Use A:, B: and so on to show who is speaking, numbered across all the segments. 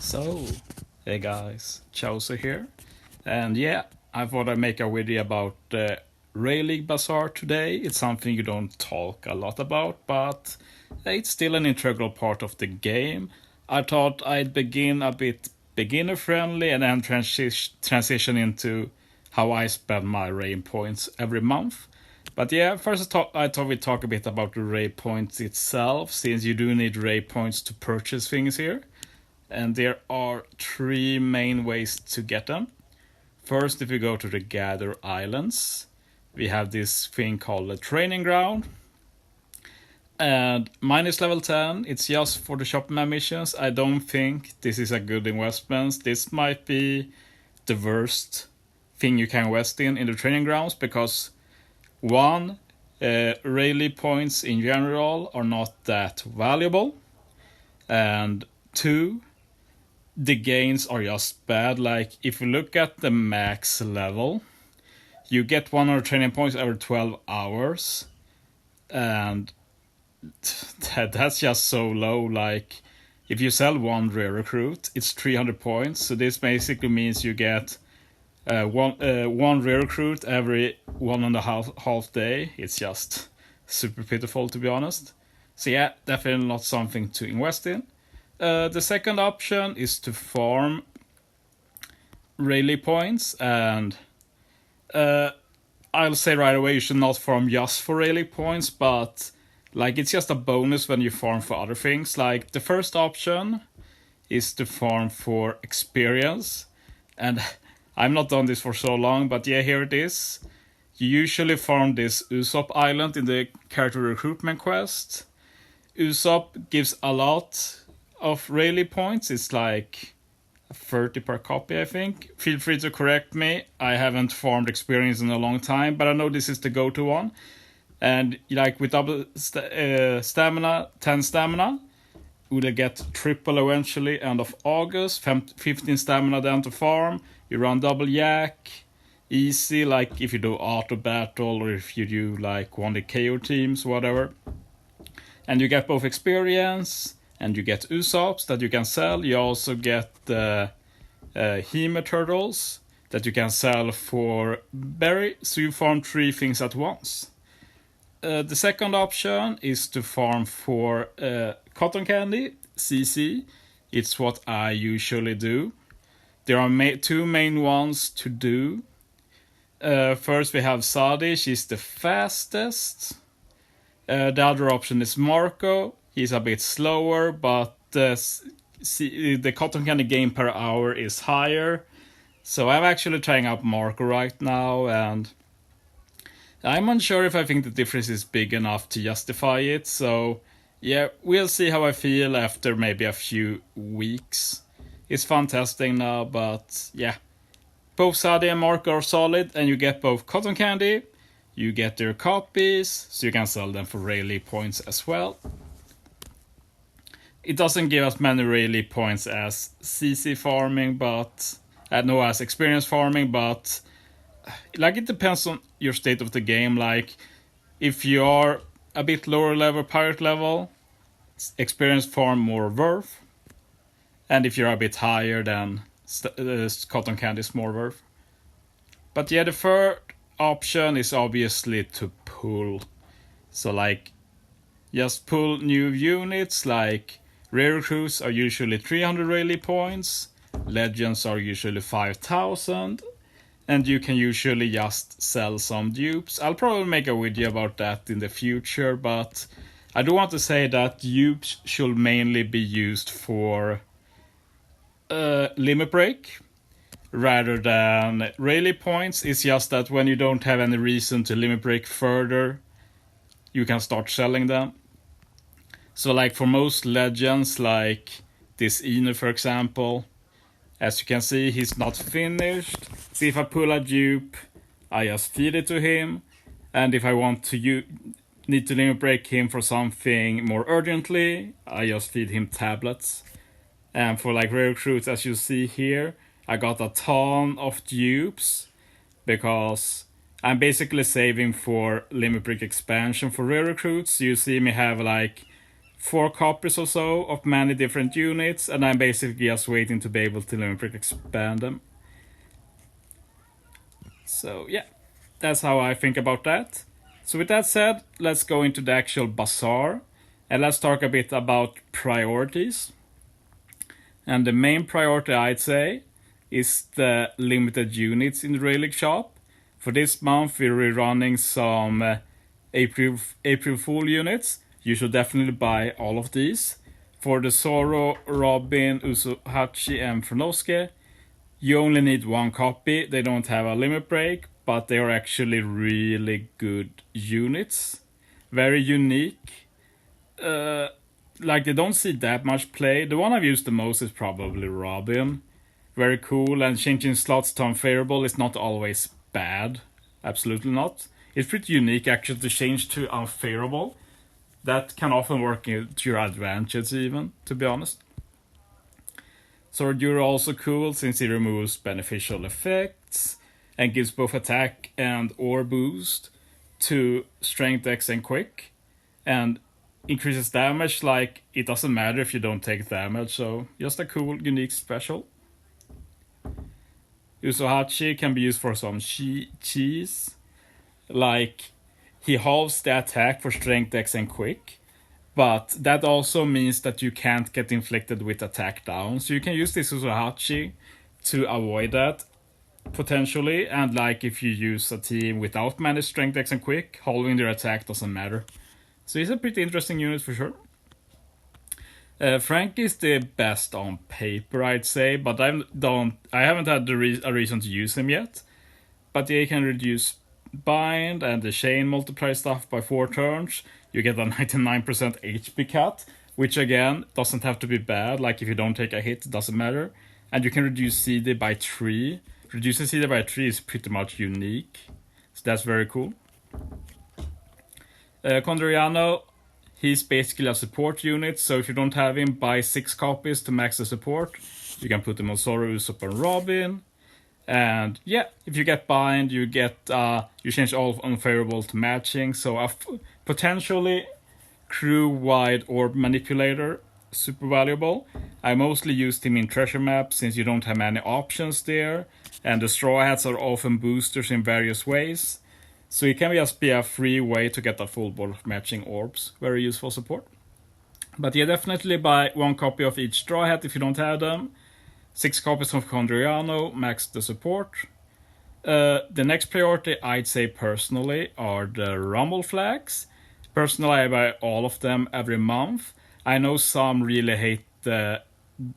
A: So, hey guys, Chelsea here. And yeah, I thought I'd make a video about Rayleigh Bazaar today. It's something you don't talk a lot about, but it's still an integral part of the game. I thought I'd begin a bit beginner friendly and then transition into how I spend my Ray points every month. But yeah, first I thought we'd talk a bit about the Ray points itself, since you do need Ray points to purchase things here. And there are three main ways to get them. First, if you go to the Gather Islands, we have this thing called a training ground. And mine is level 10, it's just for the shopman missions. I don't think this is a good investment. This might be the worst thing you can invest in the training grounds, because one, Rayleigh points in general are not that valuable. And two, the gains are just bad. Like, if you look at the max level, you get 100 training points every 12 hours. And that's just so low. Like, if you sell one rare recruit, it's 300 points. So this basically means you get one rare recruit every 1.5 day. It's just super pitiful, to be honest. So yeah, definitely not something to invest in. The second option is to farm Rayleigh points, and I'll say right away you should not farm just for Rayleigh points, but like, it's just a bonus when you farm for other things. Like, the first option is to farm for experience, and I'm not done this for so long, but yeah, here it is. You usually farm this Usopp Island in the character recruitment quest. Usopp gives a lot of Rayleigh points. It's like 30 per copy, I think. Feel free to correct me. I haven't farmed experience in a long time, but I know this is the go-to one. And like, with double stamina, 10 stamina, we'll get triple eventually end of August. 15 stamina down to farm. You run double yak. Easy, like if you do auto battle or if you do like one of the KO teams, whatever. And you get both experience, and you get Usopps that you can sell. You also get the Hema turtles that you can sell for berry. So you farm 3 things at once. The second option is to farm for cotton candy, CC. It's what I usually do. There are 2 main ones to do. First we have Sadi, she's the fastest. The other option is Marco. He's a bit slower, but the cotton candy gain per hour is higher. So I'm actually trying out Marco right now, and I'm unsure if I think the difference is big enough to justify it. So yeah, we'll see how I feel after maybe a few weeks. It's fun testing now, but yeah. Both Sadi and Marco are solid, and you get both cotton candy, you get their copies, so you can sell them for Rayleigh points as well. It doesn't give as many Rayleigh points as CC farming, but as experience farming, but like, it depends on your state of the game. Like, if you are a bit lower level, pirate level, experience farm more worth, and if you're a bit higher, then cotton candy is more worth. But yeah, the third option is obviously to pull. So like, just pull new units. Like, rare recruits are usually 300 Rayleigh points, legends are usually 5,000, and you can usually just sell some dupes. I'll probably make a video about that in the future, but I do want to say that dupes should mainly be used for limit break rather than Rayleigh points. It's just that when you don't have any reason to limit break further, you can start selling them. So like, for most legends, like this Inu for example, as you can see, he's not finished. So if I pull a dupe, I just feed it to him, and if I want to need to limit break him for something more urgently, I just feed him tablets. And for like rare recruits, as you see here, I got a ton of dupes because I'm basically saving for limit break expansion for rare recruits. You see me have like 4 copies or so of many different units, and I'm basically just waiting to be able to limit break expand them. So yeah, that's how I think about that. So with that said, let's go into the actual bazaar, and let's talk a bit about priorities. And the main priority, I'd say, is the limited units in the Rayleigh shop. For this month, we're running some April Fool units. You should definitely buy all of these. For the Zoro, Robin, Usohachi, and Fronosuke, you only need 1 copy. They don't have a limit break, but they are actually really good units. Very unique. Like, they don't see that much play. The one I've used the most is probably Robin. Very cool, and changing slots to unfavorable is not always bad. Absolutely not. It's pretty unique actually to change to unfavorable. That can often work to your advantage even, to be honest. Sword are also cool since it removes beneficial effects and gives both attack and or boost to strength, dex, and quick. And increases damage, like it doesn't matter if you don't take damage, so just a cool, unique special. Usohachi can be used for some cheese, like he halves the attack for strength, dex, and quick, but that also means that you can't get inflicted with attack down, so you can use this Usohachi to avoid that, potentially, and like if you use a team without many strength, dex, and quick, halving their attack doesn't matter. So he's a pretty interesting unit for sure. Frank is the best on paper, I'd say, but I haven't had a reason to use him yet. But he can reduce bind and the chain multiply stuff by 4 turns. You get a 99% HP cut, which again doesn't have to be bad. Like if you don't take a hit, it doesn't matter. And you can reduce CD by 3. Reducing CD by 3 is pretty much unique, so that's very cool. Condoriano, he's basically a support unit, so if you don't have him, buy 6 copies to max the support. You can put him on Zoro, Usopp, and Robin. And yeah, if you get bind, you change all unfavorable to matching, so a potentially crew-wide orb manipulator, super valuable. I mostly used him in treasure maps since you don't have many options there, and the straw hats are often boosters in various ways. So it can just be a free way to get a full board of matching orbs. Very useful support. But yeah, definitely buy 1 copy of each straw hat if you don't have them. 6 copies of Condriano, max the support. The next priority, I'd say personally, are the Rumble flags. Personally, I buy all of them every month. I know some really hate the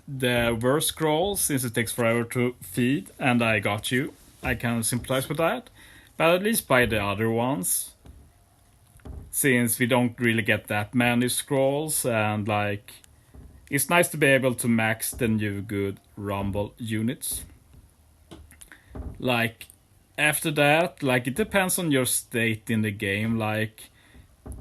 A: verse scroll since it takes forever to feed, and I got you. I can sympathize with that. But at least buy the other ones, since we don't really get that many scrolls, and like it's nice to be able to max the new good Rumble units. Like after that, like it depends on your state in the game. Like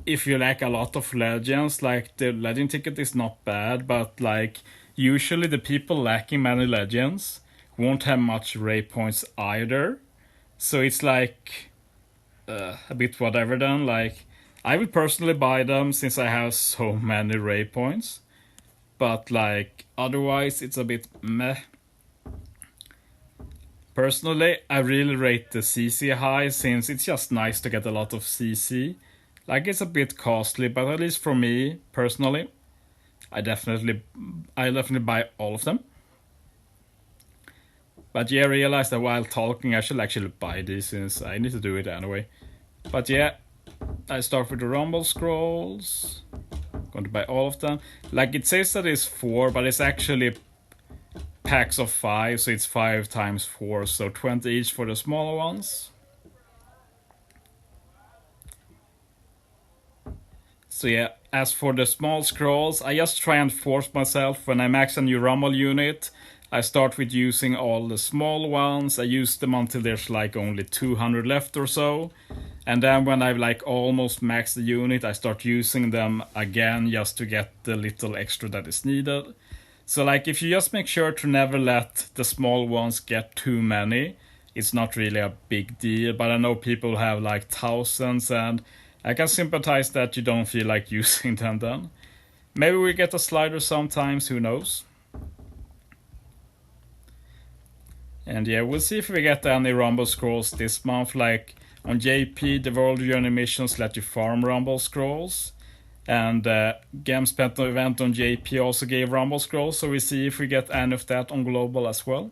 A: if you lack a lot of legends, like the legend ticket is not bad, but like usually the people lacking many legends won't have much Ray points either. So it's like a bit whatever then. Like I would personally buy them since I have so many Ray points. But like otherwise it's a bit meh. Personally, I really rate the CC high since it's just nice to get a lot of CC. Like it's a bit costly, but at least for me personally, I definitely buy all of them. But yeah, I realized that while talking, I should actually buy these since I need to do it anyway. But yeah, I start with the Rumble scrolls. Going to buy all of them. Like it says that it's 4, but it's actually packs of 5, so it's 5 times 4, so 20 each for the smaller ones. So yeah, as for the small scrolls, I just try and force myself when I max a new Rumble unit. I start with using all the small ones. I use them until there's like only 200 left or so. And then when I've like almost maxed the unit, I start using them again just to get the little extra that is needed. So like if you just make sure to never let the small ones get too many, it's not really a big deal. But I know people have like thousands, and I can sympathize that you don't feel like using them then. Maybe we get a slider sometimes, who knows. And yeah, we'll see if we get any Rumble Scrolls this month. Like on JP, the World Journey missions let you farm Rumble Scrolls. And Gamespent event on JP also gave Rumble Scrolls, so we see if we get any of that on Global as well.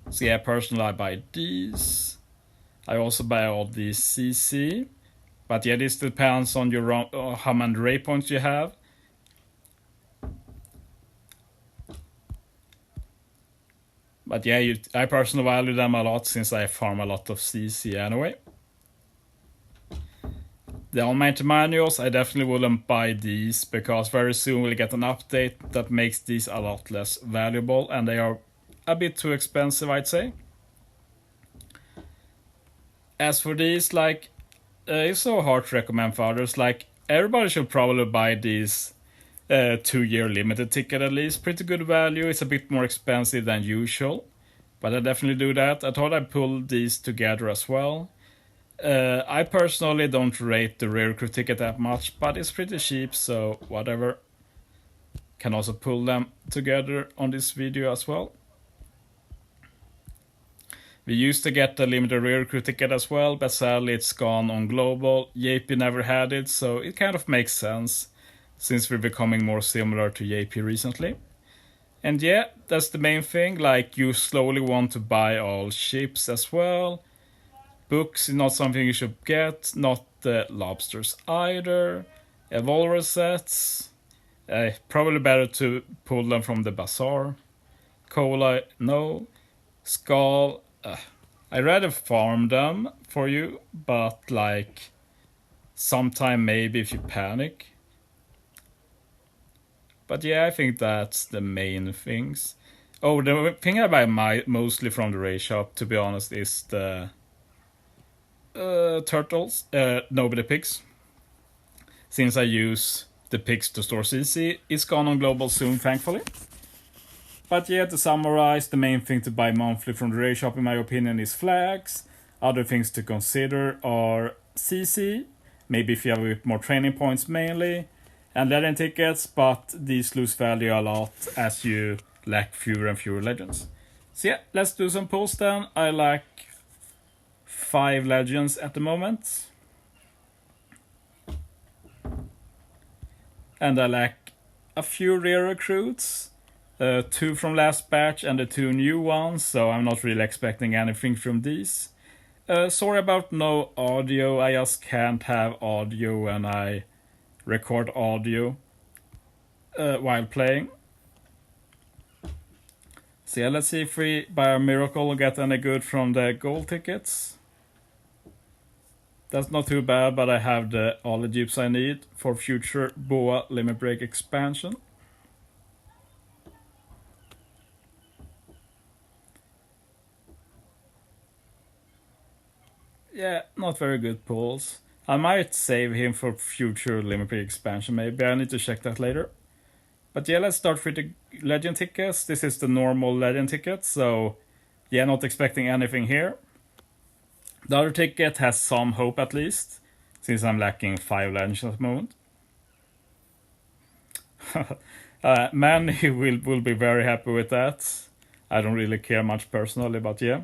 A: So yeah, personally I buy these. I also buy all these CC. But yeah, this depends on your how many ray points you have. But yeah, I personally value them a lot since I farm a lot of CC anyway. The Almighty Manuals, I definitely wouldn't buy these because very soon we'll get an update that makes these a lot less valuable and they are a bit too expensive, I'd say. As for these, like, it's so hard to recommend for others. Like, everybody should probably buy these 2-year limited ticket at least. Pretty good value. It's a bit more expensive than usual, but I definitely do that. I thought I'd pull these together as well. I personally don't rate the rare recruit ticket that much, but it's pretty cheap, so whatever. Can also pull them together on this video as well. We used to get the limited rare recruit ticket as well, but sadly it's gone on Global. JP never had it, so it kind of makes sense since we're becoming more similar to JP recently. And yeah, that's the main thing, like you slowly want to buy all ships as well. Books is not something you should get, not the lobsters either. Evolver sets, probably better to pull them from the bazaar. Cola, no. Skull, I'd rather farm them for you, but like sometime maybe if you panic. But yeah, I think that's the main things. Oh, the thing I buy mostly from the Ray shop, to be honest, is the turtles, nobody pigs. Since I use the pigs to store CC, it's gone on Global soon, thankfully. But yeah, to summarize, the main thing to buy monthly from the Ray shop in my opinion is flags. Other things to consider are CC, maybe if you have a bit more training points mainly, and legend tickets, but these lose value a lot as you lack fewer and fewer legends. So yeah, let's do some pulls then. I lack 5 legends at the moment. And I lack a few rare recruits. 2 from last batch and the 2 new ones, so I'm not really expecting anything from these. Sorry about no audio, I just can't have audio when I record audio while playing. So yeah, let's see if we by a miracle get any good from the gold tickets. That's not too bad, but I have all the dupes I need for future BOA Limit Break expansion. Yeah, not very good pulls. I might save him for future Limit Break expansion maybe, I need to check that later. But yeah, let's start with the legend tickets. This is the normal legend ticket, so yeah, not expecting anything here. The other ticket has some hope at least, since I'm lacking 5 legends at the moment. Many will be very happy with that. I don't really care much personally, but yeah.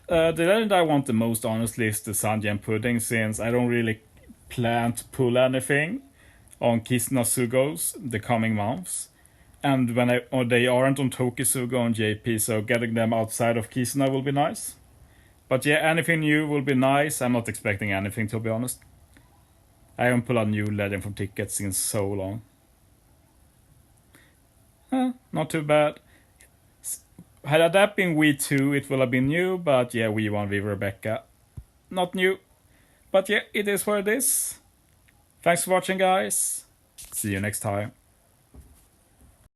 A: The legend I want the most honestly is the Sanjian Pudding, since I don't really plan to pull anything on Kisna Sugos the coming months. And when they aren't on Tokisugo on JP, so getting them outside of Kisna will be nice. But yeah, anything new will be nice. I'm not expecting anything, to be honest. I haven't pulled a new legend from tickets in so long. Not too bad. Had that been V2, it would have been new, but yeah, V1 with Rebecca, not new. But yeah, it is what it is. Thanks for watching, guys. See you next time.